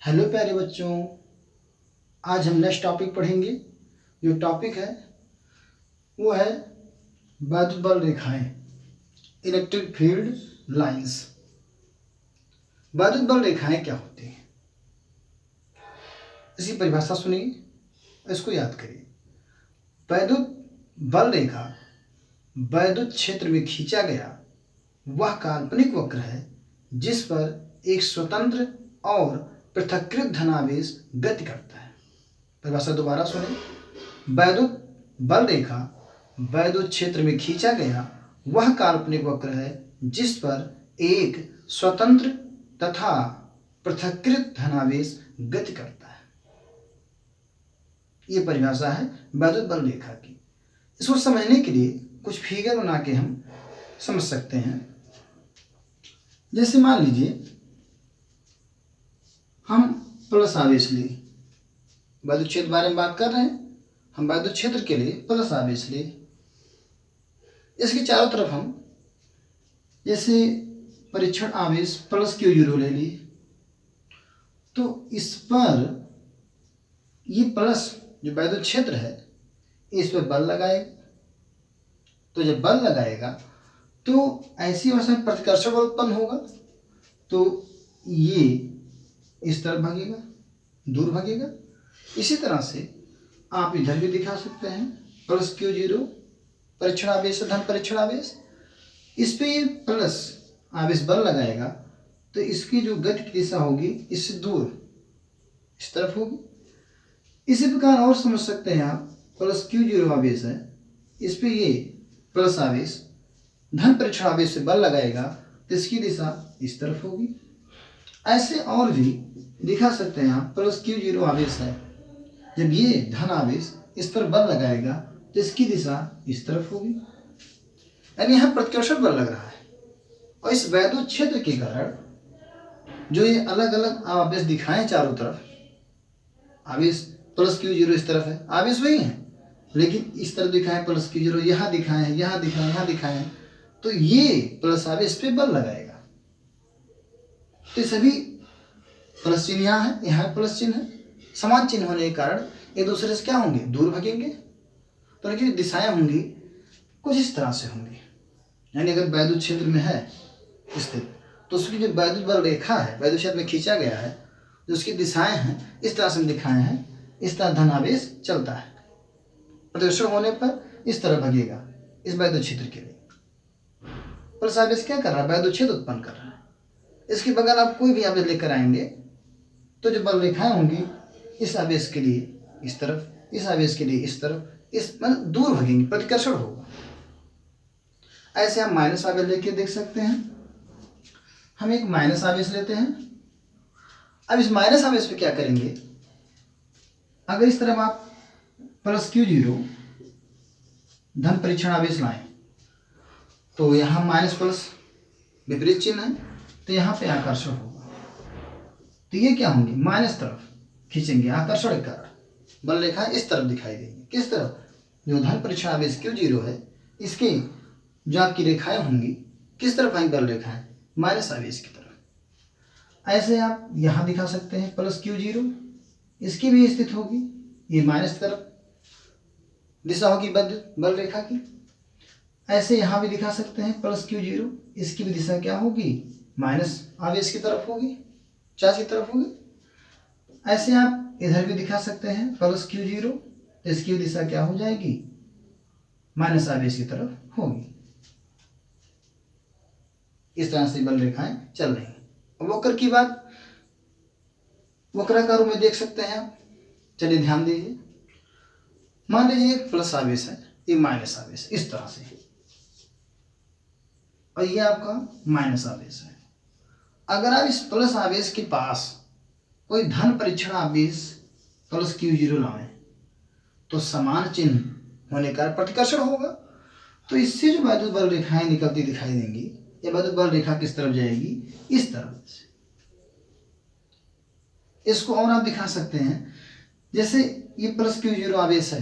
Hello प्यारे बच्चों, आज हम नेक्स्ट टॉपिक पढ़ेंगे। जो टॉपिक है वो है वैद्युत बल रेखाएं, इलेक्ट्रिक फील्ड लाइंस। वैद्युत बल रेखाएं क्या होती हैं, इसकी परिभाषा सुनिए, इसको याद करिए। वैद्युत बल रेखा वैद्युत क्षेत्र में खींचा गया वह काल्पनिक वक्र है जिस पर एक स्वतंत्र और पृथक्कृत धनावेश गति करता है। परिभाषा दोबारा सुने। वैद्युत बल रेखा वैद्युत क्षेत्र में खींचा गया वह काल्पनिक वक्र है जिस पर एक स्वतंत्र तथा पृथक्कृत धनावेश गति करता है। ये परिभाषा है वैद्युत बल रेखा की। इसको समझने के लिए कुछ फिगर बना के हम समझ सकते हैं। जैसे मान लीजिए हम प्लस आवेश लिए, वैद्युत क्षेत्र बारे में बात कर रहे हैं, हम वैद्युत क्षेत्र के लिए प्लस आवेश लिए। इसके चारों तरफ हम जैसे परीक्षण आवेश प्लस Q0 ले लिए, तो इस पर ये प्लस जो वैद्युत क्षेत्र है इस पर बल लगाएगा। तो जब बल लगाएगा तो ऐसी अवस्था में प्रतिकर्षण बल उत्पन्न होगा, तो ये इस तरफ भागेगा, दूर भागेगा। इसी तरह से आप इधर भी दिखा सकते हैं प्लस Q0 परीक्षण आवेश, धन परीक्षण आवेश। इस पे ये प्लस आवेश बल लगाएगा तो इसकी जो गति की दिशा होगी इससे दूर इस तरफ होगी। इसी प्रकार और समझ सकते हैं आप, प्लस Q0 आवेश है, इस पे ये प्लस आवेश धन परीक्षण आवेश से बल लगाएगा तो इसकी दिशा इस तरफ होगी। ऐसे और भी दिखा सकते हैं आप, प्लस Q0 आवेश है, जब ये धन आवेश इस पर बल लगाएगा तो इसकी दिशा इस तरफ होगी। यानी यहाँ प्रतिकर्षण बल लग रहा है। और इस वैद्युत क्षेत्र के कारण जो ये अलग अलग आवेश दिखाएं चारों तरफ, आवेश प्लस Q0 इस तरफ है, आवेश वही है लेकिन इस तरफ दिखाएं प्लस Q0, यहाँ दिखाएं, यहाँ दिखाएं, यहाँ दिखाएं, तो ये प्लस आवेश पे बल लगाएगा। तो सभी प्लस चिन्ह यहाँ है, यहाँ प्लस चिन्ह है, समान चिन्ह होने के कारण एक दूसरे से क्या होंगे, दूर भागेंगे। तो इनकी दिशाएं होंगी कुछ इस तरह से होंगी। यानी अगर वैद्युत क्षेत्र में है स्थित तो उसकी जो वैद्युत बल रेखा है वैद्युत क्षेत्र में खींचा गया है, जो उसकी दिशाएं हैं इस तरह से हम दिखाए हैं। इस तरह धनावेश चलता है, प्रतिकर्षण होने पर इस तरह भागेगा इस वैद्युत क्षेत्र के लिए। प्लस आवेश क्या कर रहा है, वैद्युत क्षेत्र उत्पन्न कर रहा है। इसके बगल आप कोई भी आवेश लेकर आएंगे तो जो बल रेखाएं होंगी इस आवेश के लिए इस तरफ, इस आवेश के लिए इस तरफ, इस मतलब दूर भागेंगे, प्रतिकर्षण होगा। ऐसे हम माइनस आवेश लेके देख सकते हैं। हम एक माइनस आवेश लेते हैं। अब इस माइनस आवेश पे क्या करेंगे, अगर इस तरफ आप प्लस Q0 धन परीक्षण आवेश लाएं तो यहाँ माइनस प्लस विपरीत चिन्ह है, तो यहाँ पे आकर्षण होगा। तो ये क्या होंगे, माइनस तरफ खींचेंगे, आकर्षण के कारण बल रेखा इस तरफ दिखाई देंगी। किस तरफ, जो धन परीक्षण आवेश Q0 है इसके जो आपकी रेखाएं होंगी किस तरफ आएंगी, बल रेखाएं माइनस आवेश की तरफ। ऐसे आप यहाँ दिखा सकते हैं प्लस Q0, इसकी भी स्थिति होगी, ये माइनस तरफ दिशा होगी बल रेखा की। ऐसे यहाँ भी दिखा सकते हैं प्लस Q0, इसकी भी दिशा क्या होगी, माइनस आवेश की तरफ होगी, चार्ज की तरफ होगी। ऐसे आप इधर भी दिखा सकते हैं प्लस Q0, तो इसकी दिशा क्या हो जाएगी, माइनस आवेश की तरफ होगी। इस तरह से बल रेखाएं चल रही हैं। वक्र की बात, वक्राकार में देख सकते हैं आप। चलिए ध्यान दीजिए, मान लीजिए एक प्लस आवेश है, ये माइनस आवेश इस तरह से, और ये आपका माइनस आवेश है। अगर आप इस प्लस आवेश के पास कोई धन परीक्षण आवेश प्लस Q0 लाएं तो समान चिन्ह होने का प्रतिकर्षण होगा। तो इससे जो वैद्युत बल रेखाएं निकलती दिखाई देंगी, या वैद्युत बल रेखा किस तरफ जाएगी, इस तरफ से। इसको और आप दिखा सकते हैं, जैसे ये प्लस Q0 आवेश है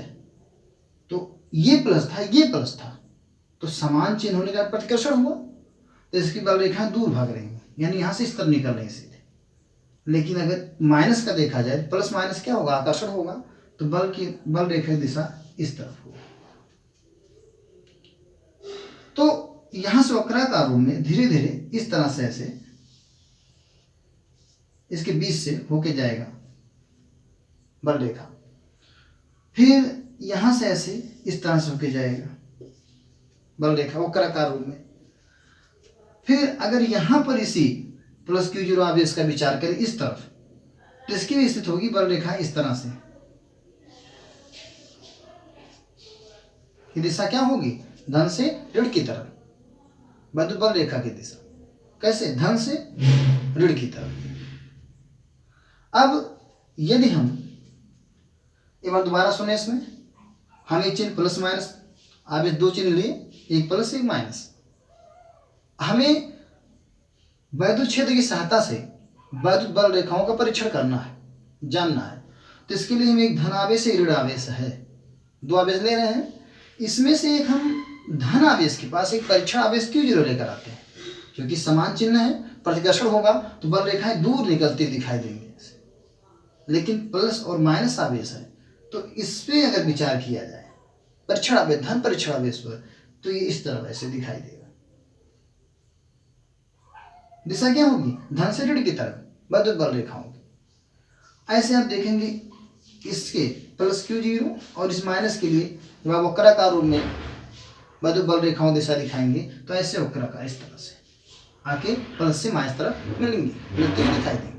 तो ये प्लस था, ये प्लस था, तो समान चिन्ह होने का प्रतिकर्षण हुआ, तो इसकी बल रेखा दूर भाग रही है, यानी यहां से इस तरफ निकल रही है सीधे। लेकिन अगर माइनस का देखा जाए, प्लस माइनस क्या होगा, आकर्षण होगा, तो बल रेखा की दिशा इस तरफ होगी। तो यहां से वक्राकार रूप में धीरे धीरे इस तरह से ऐसे इसके बीच से होके जाएगा बल रेखा, फिर यहां से ऐसे इस तरह से होके जाएगा बल रेखा वक्राकार रूप में। फिर अगर यहां पर इसी प्लस Q0 आवेश का विचार करें इस तरफ, तो इसकी भी स्थिति होगी बल रेखा इस तरह से। ये दिशा क्या होगी, धन से ऋण की तरफ, विद्युत बल रेखा की दिशा। कैसे, धन से ऋण की तरफ। अब यदि हम एक बार दोबारा सुने, इसमें हम एक चिन्ह प्लस माइनस आवेश दो चिन्ह लिए, एक प्लस एक माइनस। हमें वैद्युत क्षेत्र की सहायता से वैद्युत बल रेखाओं का परीक्षण करना है, जानना है। तो इसके लिए हम एक धन आवेश एक ऋण आवेश है, दो आवेश ले रहे हैं। इसमें से एक हम धन आवेश के पास एक परीक्षण आवेश Q0 लेकर आते हैं, क्योंकि समान चिन्ह है, प्रतिकर्षण होगा तो बल रेखाएं दूर निकलती दिखाई देंगी। लेकिन प्लस और माइनस आवेश है, तो इस पे अगर विचार किया जाए परीक्षण आवेश, धन परीक्षण आवेश पर, तो ये इस तरह ऐसे दिखाई देगा। दिशा क्या होगी, धन से ऋण की तरफ विद्युत बल रेखाओं की। ऐसे आप देखेंगे इसके प्लस Q0 और इस माइनस के लिए जब आप वक्राकार रूप में विद्युत बल रेखाओं दिशा दिखाएंगे, तो ऐसे वक्राकार इस तरह से आके प्लस से माइनस तरफ मिलेंगे, मिलते हुए दिखाई देंगे।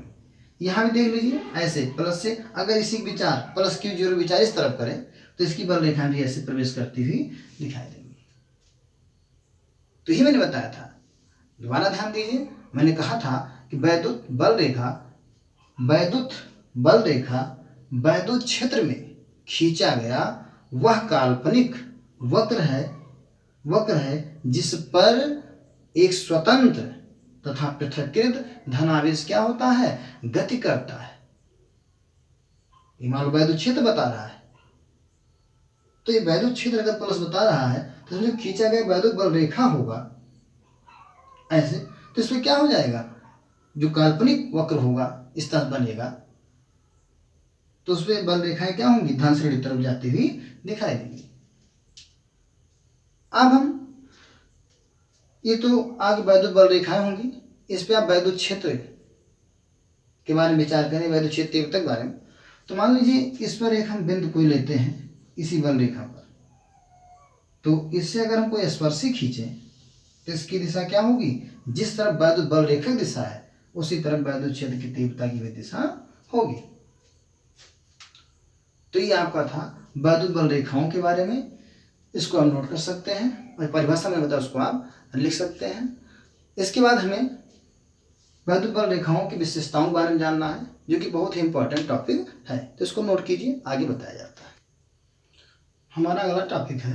यहाँ भी देख लीजिए ऐसे प्लस से, अगर इसी विचार प्लस Q0 विचार इस तरफ करें, तो इसकी बल रेखाएं भी ऐसे प्रवेश करती हुई दिखाई देंगी। तो ही मैंने बताया था, दोबारा ध्यान दीजिए, मैंने कहा था कि वैद्युत बल रेखा वैद्युत क्षेत्र में खींचा गया वह काल्पनिक वक्र है जिस पर एक स्वतंत्र तथा पृथक्कृत धनावेश क्या होता है, गति करता है। ये मान लो वैद्युत क्षेत्र बता रहा है, तो ये वैद्युत क्षेत्र अगर प्लस बता रहा है, तो जो खींचा गया वैद्युत बल रेखा होगा ऐसे, तो इसमें क्या हो जाएगा, जो काल्पनिक वक्र होगा इस तरह बनेगा, तो उसमें बल रेखाएं क्या होंगी, धन से ऋण तरफ जाती हुई दिखाई देंगी। अब हम ये तो आगे वैद्युत बल रेखाएं होंगी, इस पे आप वैद्युत क्षेत्र के बारे में विचार करें, वैद्युत क्षेत्र तीव्रता के बारे में। तो मान लीजिए इस पर एक हम बिंदु कोई लेते हैं इसी बल रेखा पर, तो इससे अगर हम कोई स्पर्शी खींचें तो इसकी दिशा क्या होगी, जिस तरफ वैद्युत बल रेखा की दिशा है उसी तरफ वैद्युत क्षेत्र की तीव्रता की भी दिशा होगी। तो ये आपका था वैद्युत बल रेखाओं के बारे में, इसको हम नोट कर सकते हैं और परिभाषा में बताया उसको आप लिख सकते हैं। इसके बाद हमें वैद्युत बल रेखाओं की विशेषताओं के बारे में जानना है, जो कि बहुत ही इंपॉर्टेंट टॉपिक है, तो इसको नोट कीजिए, आगे बताया जाता है। हमारा अगला टॉपिक है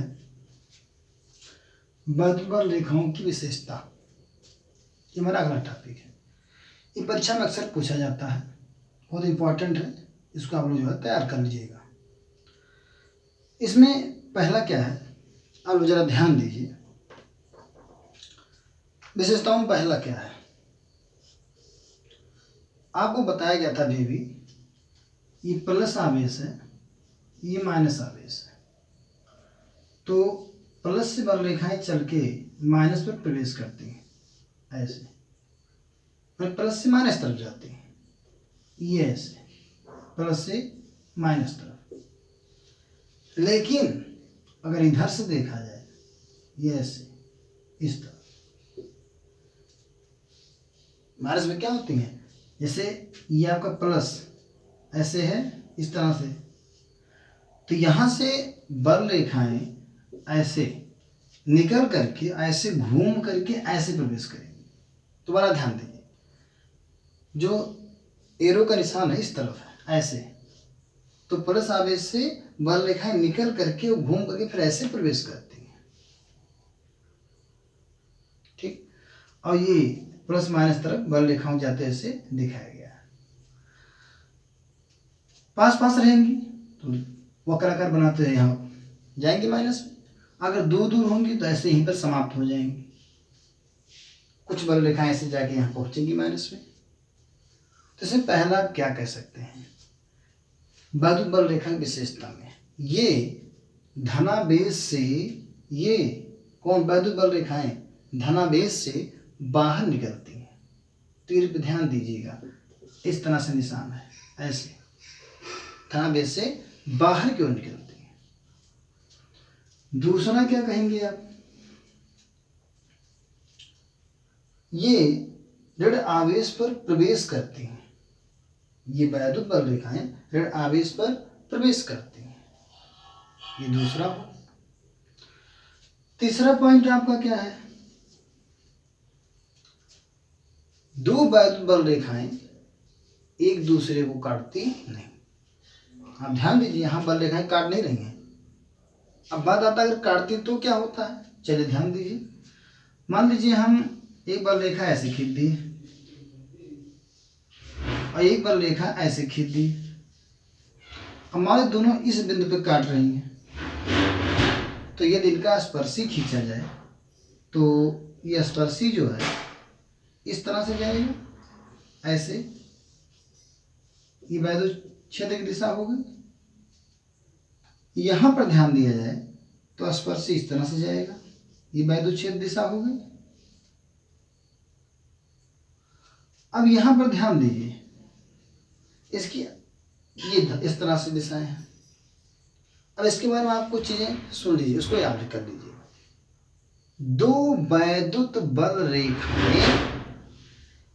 वैद्युत बल रेखाओं की विशेषता। ये हमारा अगला टॉपिक है, ये परीक्षा में अक्सर पूछा जाता है, बहुत इंपॉर्टेंट है, इसको आप लोग जो है तैयार कर लीजिएगा। इसमें पहला क्या है, आप लोग जरा ध्यान दीजिए, विशेषताओं में पहला क्या है, आपको बताया गया था अभी भी, ये प्लस आवेश है, ये माइनस आवेश है, तो प्लस से बल रेखाएं चल के माइनस पर प्रवेश करती हैं ऐसे, और प्लस से माइनस तरफ जाती हैं, ये ऐसे प्लस से माइनस तरफ। लेकिन अगर इधर से देखा जाए, ये ऐसे इस तरफ माइनस में क्या होती हैं, जैसे ये आपका प्लस ऐसे है इस तरह से, तो यहाँ से बल रेखाएं ऐसे निकल करके ऐसे घूम करके ऐसे प्रवेश करेंगी। तो बड़ा ध्यान दीजिए, जो एरो का निशान है इस तरफ है ऐसे, तो प्लस आवेश से बल रेखाएं निकल करके घूम करके फिर ऐसे प्रवेश करती हैं, ठीक। और ये प्लस माइनस तरफ बल रेखाओं जाते ऐसे दिखाया गया है। पास पास रहेंगी तो वक्राकार बनाते हैं, यहाँ जाएंगे माइनस में, अगर दूर दूर होंगी तो ऐसे यहीं पर समाप्त हो जाएंगी। कुछ बल रेखाएं ऐसे जाके यहाँ पहुंचेंगी माइनस में, तो इसमें पहला क्या कह सकते हैं, वैद्युत बल रेखा की विशेषता में ये धनावेश से, ये कौन वैद्युत बल रेखाएं धनावेश से बाहर निकलती हैं। तीर पे ध्यान दीजिएगा, इस तरह से निशान है, ऐसे धनावेश से बाहर की ओर निकलती है। दूसरा क्या कहेंगे आप, ये ऋण आवेश पर प्रवेश करती हैं। ये वैद्युत बल रेखाएं ऋण आवेश पर प्रवेश करती हैं, ये दूसरा हो। तीसरा पॉइंट आपका क्या है, दो वैद्युत बल रेखाएं एक दूसरे को काटती नहीं। आप ध्यान दीजिए, यहां बल रेखाएं काट नहीं रही हैं। अब बात आता है अगर काटती तो क्या होता है, चलिए ध्यान दीजिए। मान लीजिए हम एक बल रेखा ऐसे खींच दी और एक बल रेखा ऐसे खींच दी। हमारे दोनों इस बिंदु पे काट रही हैं, तो यदि इनका स्पर्शी खींचा जाए तो ये स्पर्शी जो है इस तरह से जाएगा, ऐसे, ये वैद्युत क्षेत्र की दिशा होगी। यहां पर ध्यान दिया जाए तो स्पर्शी इस तरह से जाएगा, ये वैद्युत क्षेत्र दिशा होगी। अब यहां पर ध्यान दीजिए, इसकी ये इस तरह से दिशाएं हैं। अब इसके बारे में आप कुछ चीजें सुन लीजिए, उसको याद कर लीजिए। दो वैद्युत बल रेखाएं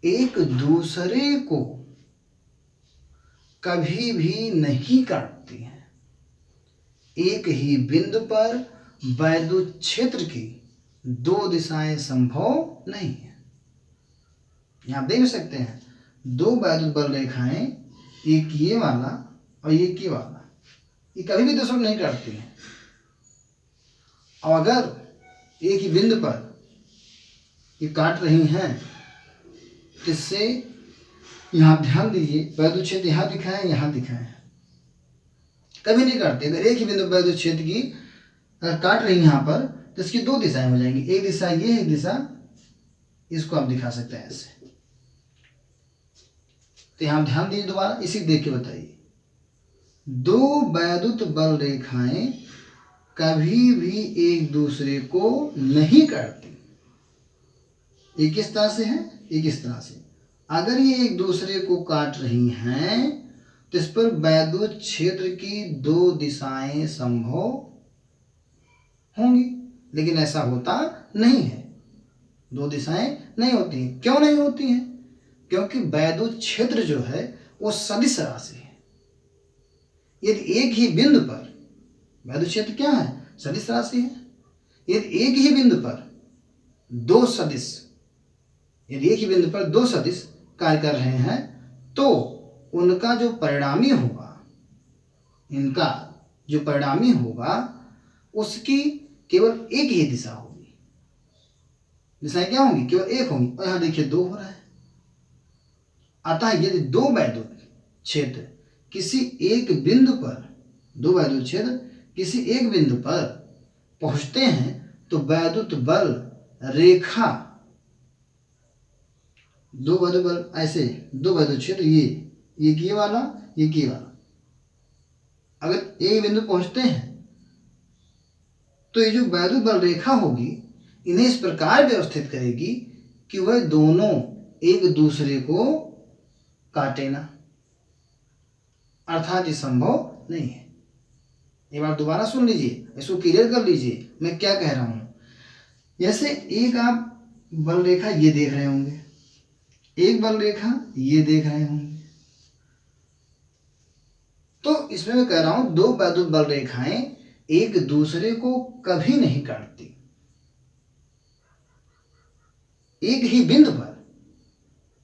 एक दूसरे को कभी भी नहीं काटती हैं। एक ही बिंदु पर वैद्युत क्षेत्र की दो दिशाएं संभव नहीं है। यहां देख सकते हैं, दो वैद्युत बल रेखाएं, एक ये वाला और एक ये वाला, ये कभी भी दूसरों को नहीं काटती हैं। और अगर एक ही बिंदु पर ये काट रही हैं, इससे यहां ध्यान दीजिए, वैद्युत क्षेत्र यहां दिखाएं, यहां दिखाएं, कभी नहीं काटते। अगर एक ही बिंदु वैद्युत क्षेत्र की अगर काट रही हैं यहां पर, तो इसकी दो दिशाएं हो जाएंगी, एक दिशा ये है, एक दिशा, इसको आप दिखा सकते हैं ऐसे। तो यहां ध्यान दीजिए, दोबारा इसी देख के बताइए। दो वैद्युत बल रेखाएं कभी भी एक दूसरे को नहीं काटती। एक इस तरह से है, एक इस तरह से। अगर ये एक दूसरे को काट रही हैं तो इस पर वैद्युत क्षेत्र की दो दिशाएं संभव होंगी, लेकिन ऐसा होता नहीं है, दो दिशाएं नहीं होती। क्यों नहीं होती हैं? क्योंकि वैद्युत क्षेत्र जो है वो सदिश राशि है। यदि एक ही बिंदु पर वैद्युत क्षेत्र क्या है, सदिश राशि है। यदि एक ही बिंदु पर दो सदिश, यदि एक ही बिंदु पर दो सदिश कार्य कर रहे हैं तो उनका जो परिणामी होगा, इनका जो परिणामी होगा उसकी केवल एक ही दिशा होगी। दिशाएं क्या होंगी? केवल एक होंगी। और यहां देखिए दो हो रहा है। अतः यदि दो वैद्युत क्षेत्र किसी एक बिंदु पर, दो वैद्युत क्षेत्र किसी एक बिंदु पर पहुंचते हैं तो वैद्युत बल रेखा, दो वैद्युत बल ऐसे, दो वैद्युत क्षेत्र ये वाला, ये वाला, अगर एक बिंदु पहुंचते हैं तो ये जो वैद्युत बल रेखा होगी इन्हें इस प्रकार व्यवस्थित करेगी कि वह दोनों एक दूसरे को काटे ना, अर्थात ये संभव नहीं है। एक बार दोबारा सुन लीजिए, इसको क्लियर कर लीजिए मैं क्या कह रहा हूं। जैसे एक आप बल रेखा ये देख रहे होंगे, एक बल रेखा ये देख रहे होंगे, तो इसमें मैं कह रहा हूं दो वैद्युत बल रेखाएं एक दूसरे को कभी नहीं काटती। एक ही बिंदु पर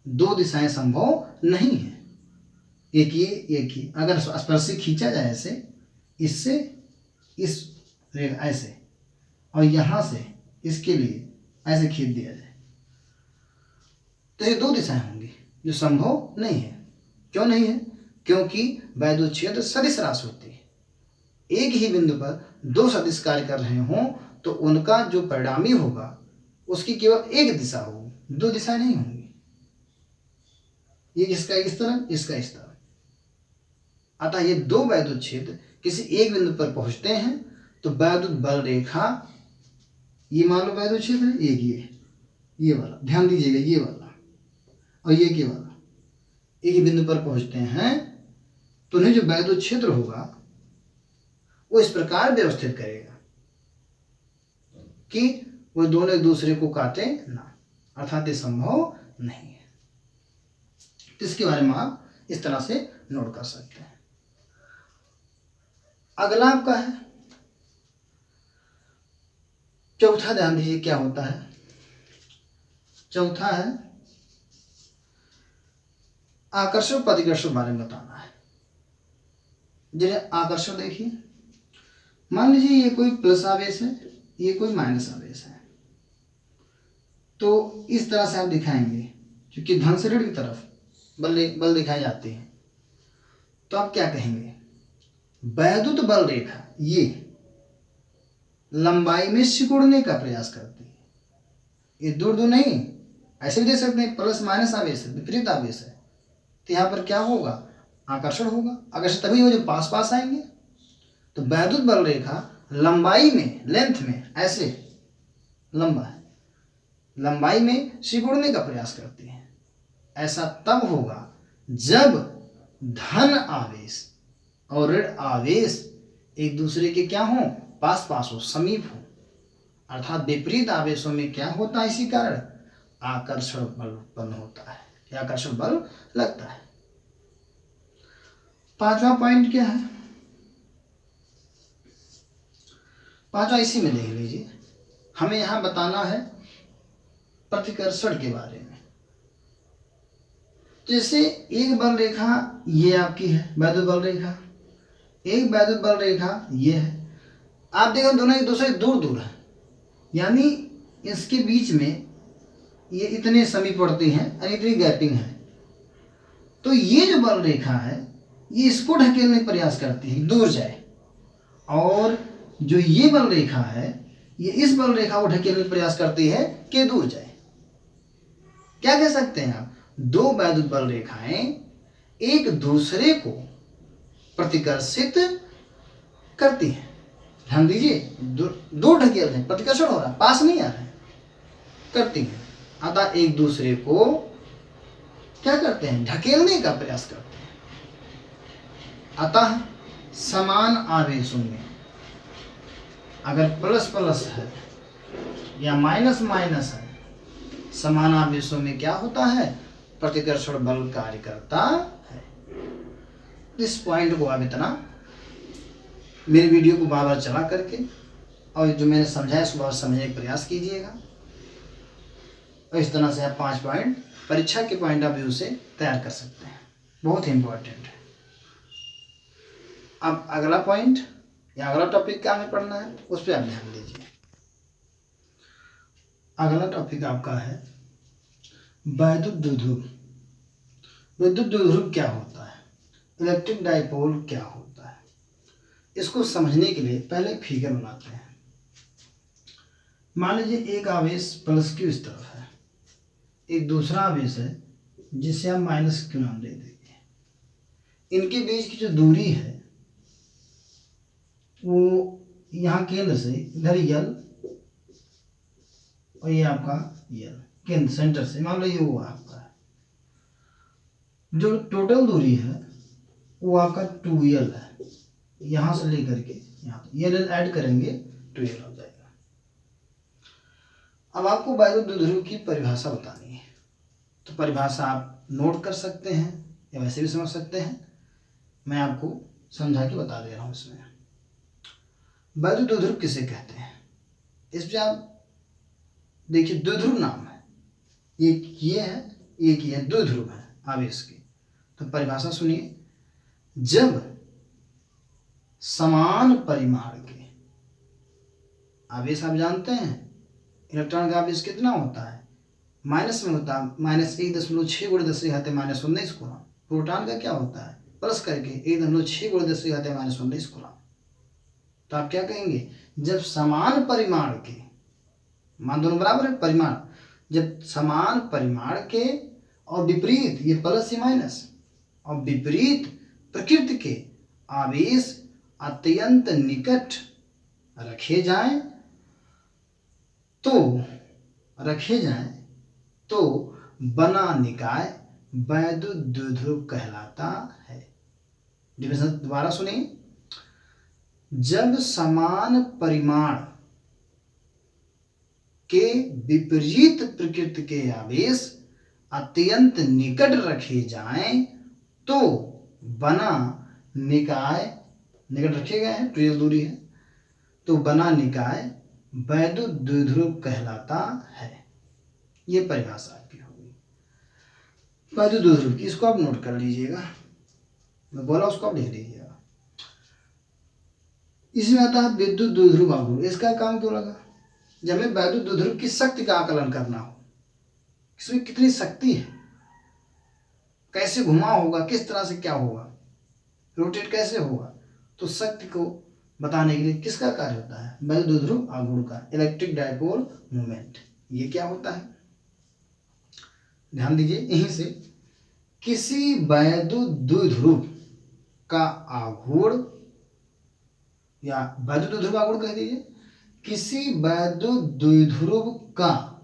दो दिशाएं संभव नहीं है, एक ये एक ही। अगर स्पर्शी खींचा जाए ऐसे, इससे इस रेखा ऐसे, और यहां से इसके लिए ऐसे खींच दिया जाए तो ये दो दिशाएं होंगी जो संभव नहीं है। क्यों नहीं है? क्योंकि वैद्युत क्षेत्र सदिश राशि होती है। एक ही बिंदु पर दो सदिश कार्य कर रहे हों तो उनका जो परिणामी होगा उसकी केवल एक दिशा होगी, दो दिशाएं नहीं होंगी। ये इसका इस तरफ, इसका इस तरफ। अतः ये दो वैद्युत क्षेत्र किसी एक बिंदु पर पहुंचते हैं तो वैद्युत बल रेखा, ये मान लो वैद्युत क्षेत्र है, एक ये वाला, ध्यान दीजिएगा, ये वाला और ये वाला एक ही बिंदु पर पहुंचते हैं तो उन्हें जो वैद्युत क्षेत्र होगा वो इस प्रकार व्यवस्थित करेगा कि वो दोनों एक दूसरे को काटे ना, अर्थात ये संभव नहीं है। तो इसके बारे में आप इस तरह से नोट कर सकते हैं। अगला आपका है चौथा, ध्यान दीजिए क्या होता है। चौथा है आकर्षण प्रतिकर्षण बारे में बताना है। जैसे आकर्षण देखिए, मान लीजिए ये कोई प्लस आवेश है, ये कोई माइनस आवेश है, तो इस तरह से आप दिखाएंगे, क्योंकि धन से ऋण की तरफ बल दिखाई जाती है। तो आप क्या कहेंगे, वैद्युत बल रेखा ये लंबाई में सिकुड़ने का प्रयास करती है। ये दूर दूर नहीं, ऐसे भी देख सकते हैं, प्लस माइनस आवेश है, विपरीत आवेश है, तो यहाँ पर क्या होगा, आकर्षण होगा। आकर्षण तभी हो जब पास पास आएंगे। तो वैद्युत बल रेखा लंबाई में, लेंथ में ऐसे लंबा है, लंबाई में सिकुड़ने का प्रयास करती है। ऐसा तब होगा जब धन आवेश और ऋण आवेश एक दूसरे के क्या हो, पास पास हो, समीप हो। अर्थात विपरीत आवेशों में क्या होता है, इसी कारण आकर्षण बल उत्पन्न होता है, या आकर्षण बल लगता है। पांचवा पॉइंट क्या है, पांचवा इसी में देख लीजिए, हमें यहां बताना है प्रतिकर्षण के बारे में। जैसे एक बल रेखा ये आपकी है वैद्युत बल रेखा, एक वैद्युत बल रेखा ये है। आप देखो दोनों एक दूसरे दूर दूर है, यानी इसके बीच में ये इतने समीप पड़ती हैं और इतनी गैपिंग है। तो ये जो बल रेखा है ये इसको ढकेलने का प्रयास करती है दूर जाए, और जो ये बल रेखा है ये इस बल रेखा को ढकेलने का प्रयास करती है कि दूर जाए। क्या कह सकते हैं आप, दो वैद्युत बल रेखाएं एक दूसरे को प्रतिकर्षित करती हैं। ध्यान दीजिए, दूर ढकेल रहे हैं, प्रतिकर्षण हो रहा है, पास नहीं आ रहे हैं, करती हैं। अतः एक दूसरे को क्या करते हैं, ढकेलने का प्रयास करते हैं। अतः समान आवेशों में अगर प्लस प्लस है या माइनस माइनस है, समान आवेशों में क्या होता है, प्रतिकर्षण बल कार्य करता है। इस पॉइंट को आप इतना मेरे वीडियो को बार बार चला करके और जो मैंने समझाया उसको बार समझने का प्रयास कीजिएगा, और इस तरह से आप 5 पॉइंट परीक्षा के पॉइंट ऑफ व्यू से तैयार कर सकते हैं। बहुत ही इंपॉर्टेंट है। अब अगला पॉइंट या अगला टॉपिक क्या हमें पढ़ना है उस पर आप ध्यान दीजिए। अगला टॉपिक आपका है वैद्युत द्विध्रुव। विद्युत द्विध्रुव क्या होता है, इलेक्ट्रिक डाइपोल क्या होता है, इसको समझने के लिए पहले एक फिगर बनाते हैं। मान लीजिए एक आवेश प्लस क्यू इस तरफ है, एक दूसरा आवेश है जिसे हम माइनस क्यू नाम दे देंगे। इनके बीच की जो दूरी है वो यहाँ केंद्र से इधर यल और ये आपका यल, केंद्र सेंटर से मान लो ये वो आपका है। जो टोटल दूरी है वो आपका 2l है, यहाँ से लेकर के यहाँ तक ये ऐड करेंगे 2l हो जाएगा। अब आपको वैद्युत द्विध्रुव की परिभाषा बतानी है, तो परिभाषा आप नोट कर सकते हैं या वैसे भी समझ सकते हैं, मैं आपको समझा के बता दे रहा हूँ। इसमें वैद्युत द्विध्रुव किसे कहते हैं, इस पर आप देखिए द्विध्रुव नाम है, एक ये है एक ये द्विध्रुव है आवेश की। तो परिभाषा सुनिए, जब समान परिमाण के आवेश, आप जानते हैं इलेक्ट्रॉन का आवेश कितना होता है, माइनस में होता है, -1.6 × 10⁻⁻19 कूलम। प्रोटॉन का क्या होता है, प्लस करके 1.6 × 10⁻⁻19 कूलम। तो आप क्या कहेंगे, जब समान परिमाण के, मान दोनों बराबर है, परिमाण, जब समान परिमाण के और विपरीत, ये प्लस या माइनस, और विपरीत प्रकृति के आवेश अत्यंत निकट रखे जाएं तो बना निकाय वैद्युत द्विध्रुव कहलाता है। डिविजन दोबारा सुनिए। जब समान परिमाण के विपरीत प्रकृति के आवेश अत्यंत निकट रखे जाएं तो बना निकाय, निकट रखे गए हैं, 12 दूरी है, तो बना निकाय वैद्युत द्विध्रुव कहलाता है। ये परिभाषा आपकी होगी वैद्युत द्विध्रुव की। इसको आप नोट कर लीजिएगा, मैं बोला उसको आप लिख लीजिएगा। इसमें आता है विद्युत द्विध्रुव आघूर्ण। इसका काम क्यों लगा? जब हमें वैद्युत द्विध्रुव की शक्ति का आकलन करना हो, इसमें कितनी शक्ति है, कैसे घुमाव होगा, किस तरह से क्या होगा, रोटेट कैसे होगा, तो शक्ति को बताने के लिए किसका कार्य होता है? वैद्युत द्विध्रुव आघूर्ण का, इलेक्ट्रिक डायपोल मोमेंट। ये क्या होता है, ध्यान दीजिए। यहीं से किसी वैद्युत द्विध्रुव का आघूर्ण या वैद्युत द्विध्रुव आघूर्ण कह दीजिए, किसी वैद्युत द्विध्रुव का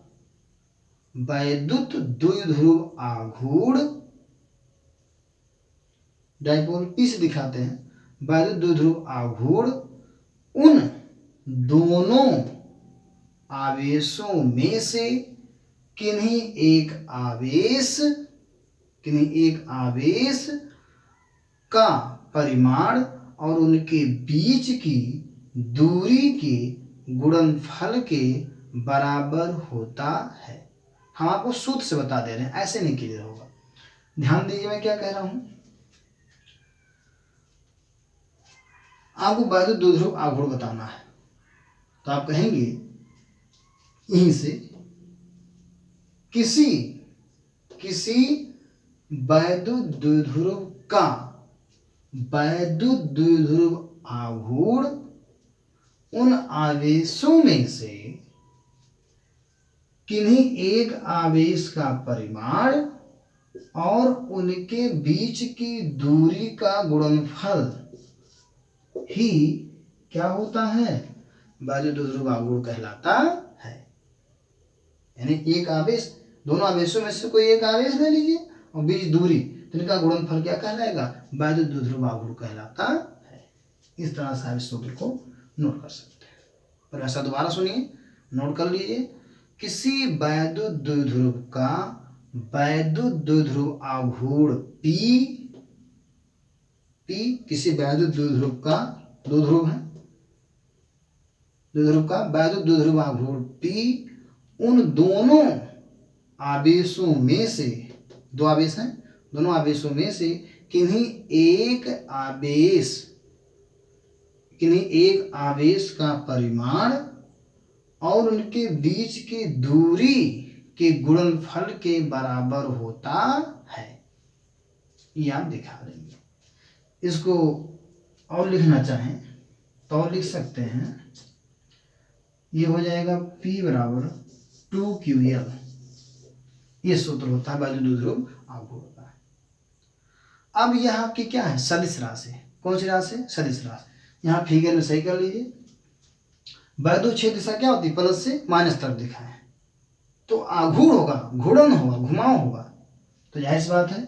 वैद्युत द्विध्रुव आघूर्ण, डायपोल पी से दिखाते हैं, वैद्युत द्विध्रुव आघूर्ण उन दोनों आवेशों में से किन्हीं एक आवेश का परिमाण और उनके बीच की दूरी के गुणनफल के बराबर होता है। हम आपको सूत्र से बता दे रहे हैं, ऐसे नहीं क्लियर होगा। ध्यान दीजिए मैं क्या कह रहा हूं। आपको वैद्युत द्विध्रुव आघूर्ण बताना है, तो आप कहेंगे यहीं से किसी वैद्युत द्विध्रुव का वैद्युत द्विध्रुव आघूर्ण उन आवेशों में से किन्हीं एक आवेश का परिमाण और उनके बीच की दूरी का गुणनफल ही क्या होता है? वैद्युत द्विध्रुव आघूर्ण कहलाता है। यानी एक आवेश, दोनों आवेशों में से कोई एक आवेश ले लीजिए और बीच दूरी, तो इनका गुणनफल क्या कहलाएगा? वैद्युत द्विध्रुव आघूर्ण कहलाता है। इस तरह से आप इस सूत्र को नोट कर सकते हैं। परिभाषा दोबारा सुनिए, नोट कर लीजिए। किसी वैद्युत द्विध्रुव का वैद्युत द्विध्रुव आघूर्ण P, किसी वैद्युत द्विध्रुव का, दो ध्रुव है, द्विध्रुव का वैद्युत द्विध्रुव आघूर्ण P उन दोनों आवेशों में से, दो आवेश हैं, दोनों आवेशों में से किन्हीं एक आवेश का परिमाण और उनके बीच की दूरी के गुणनफल के बराबर होता है। ये आप दिखा देंगे। इसको और लिखना चाहें तो और लिख सकते हैं। ये हो जाएगा P बराबर 2QL। ये सूत्र होता है वैद्युत द्विध्रुव आघूर्ण का। अब यह आपकी क्या है? सदिश राशि। कौन सी राशि? सदिश राशि। यहाँ फिगर में सही कर लीजिए। वैद्युत क्षेत्र दिशा क्या होती है? प्लस से माइनस तरफ दिखाएं, तो आघूर्ण होगा, घूर्णन होगा, घुमाव होगा। तो जाहिर सी बात है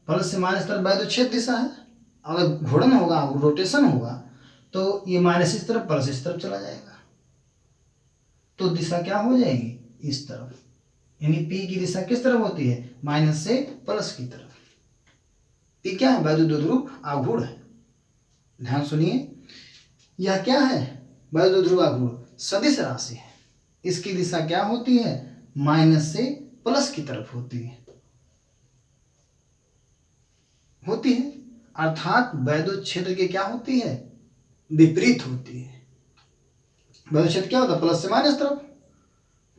प्लस से माइनस तरफ वैद्युत क्षेत्र दिशा है। अगर घूर्णन होगा, रोटेशन होगा, तो ये माइनस इस तरफ, प्लस इस तरफ चला जाएगा, तो दिशा क्या हो जाएगी? इस तरफ। यानी P की दिशा किस तरफ होती है? माइनस से प्लस की तरफ। P क्या है? वैद्युत द्विध्रुव आघूर्ण है। ध्यान सुनिए, यह क्या है? वैद्युत द्विध्रुव आघूर्ण सदिश राशि है। इसकी दिशा क्या होती है? माइनस से प्लस की तरफ होती है। अर्थात वैद्युत क्षेत्र की क्या होती है? विपरीत होती है। वैद्युत क्षेत्र क्या होता है? प्लस से माइनस तरफ,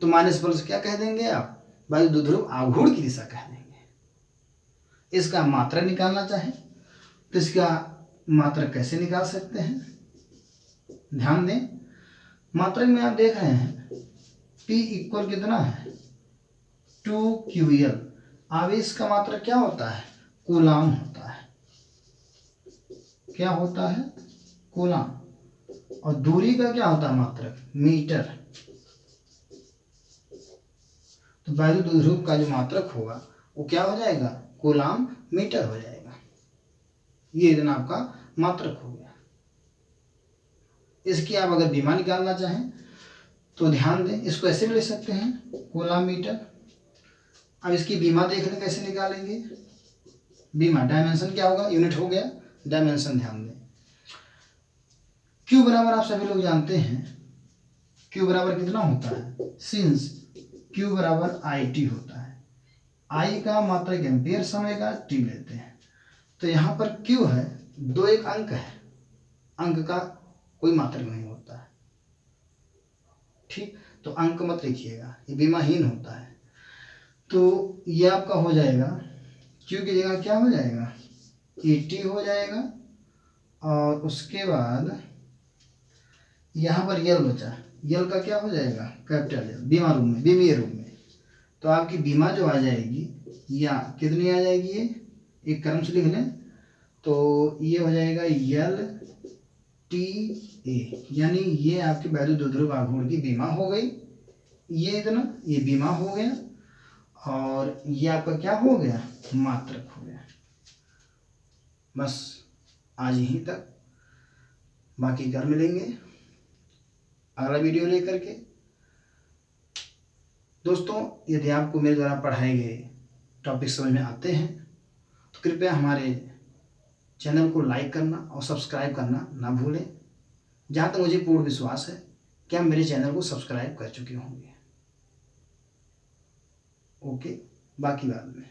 तो माइनस प्लस क्या कह देंगे आप? वैद्युत द्विध्रुव आघूर्ण की दिशा कह देंगे। इसका मात्रक निकालना चाहें तो इसका मात्रक कैसे निकाल सकते हैं? ध्यान दें, मात्रक में आप देख रहे हैं P इक्वल कितना है? 2QL। आवेश का मात्रक क्या होता है? कूलाम होता है। क्या होता है? कूलाम। और दूरी का क्या होता है मात्रक? मीटर। तो वैद्युत द्विध्रुव का जो मात्रक होगा वो क्या हो जाएगा? कूलाम मीटर हो जाएगा। ये इतना आपका मात्रक हो गया। इसकी आप अगर बीमा निकालना चाहें तो ध्यान दें, इसको ऐसे भी लिख सकते हैं, कूलाम मीटर। अब इसकी बीमा देख लें कैसे निकालेंगे। बीमा डायमेंशन क्या होगा? यूनिट हो गया, डायमेंशन ध्यान दें। Q बराबर आप सभी लोग जानते हैं, Q बराबर कितना होता है? सिंस Q बराबर IT होता है। I का मात्रक एम्पियर समय का, T लेते हैं। तो यहाँ पर Q है, दो एक अंक है, अंक का कोई मात्रक नहीं होता है। ठीक, तो अंक मत लिखिएगा, ये बीमाहीन होता है। तो ये आपका हो जाएगा, Q की जगह क्या हो जाएगा? ET हो जाएगा। और उसके बाद यहाँ पर यल बचा, यल का क्या हो जाएगा? कैपिटल यल, बीमा रूप में, बीमीय रूप में। तो आपकी बीमा जो आ जाएगी, या कितनी आ जाएगी? ये एक क्रम से लिख लें, तो ये हो जाएगा LTA, यानी ये आपकी वैद्युत द्विध्रुव आघूर्ण की बीमा हो गई। ये इतना, ये बीमा हो गया, और ये आपका क्या हो गया? मात्रक हो गया। बस आज यहीं तक, बाकी कल मिलेंगे अगला वीडियो लेकर के। दोस्तों, यदि आपको मेरे द्वारा पढ़ाए गए टॉपिक समझ में आते हैं तो कृपया हमारे चैनल को लाइक करना और सब्सक्राइब करना ना भूलें। जहाँ तक मुझे पूर्ण विश्वास है कि आप मेरे चैनल को सब्सक्राइब कर चुके होंगे। ओके, बाकी बाद में।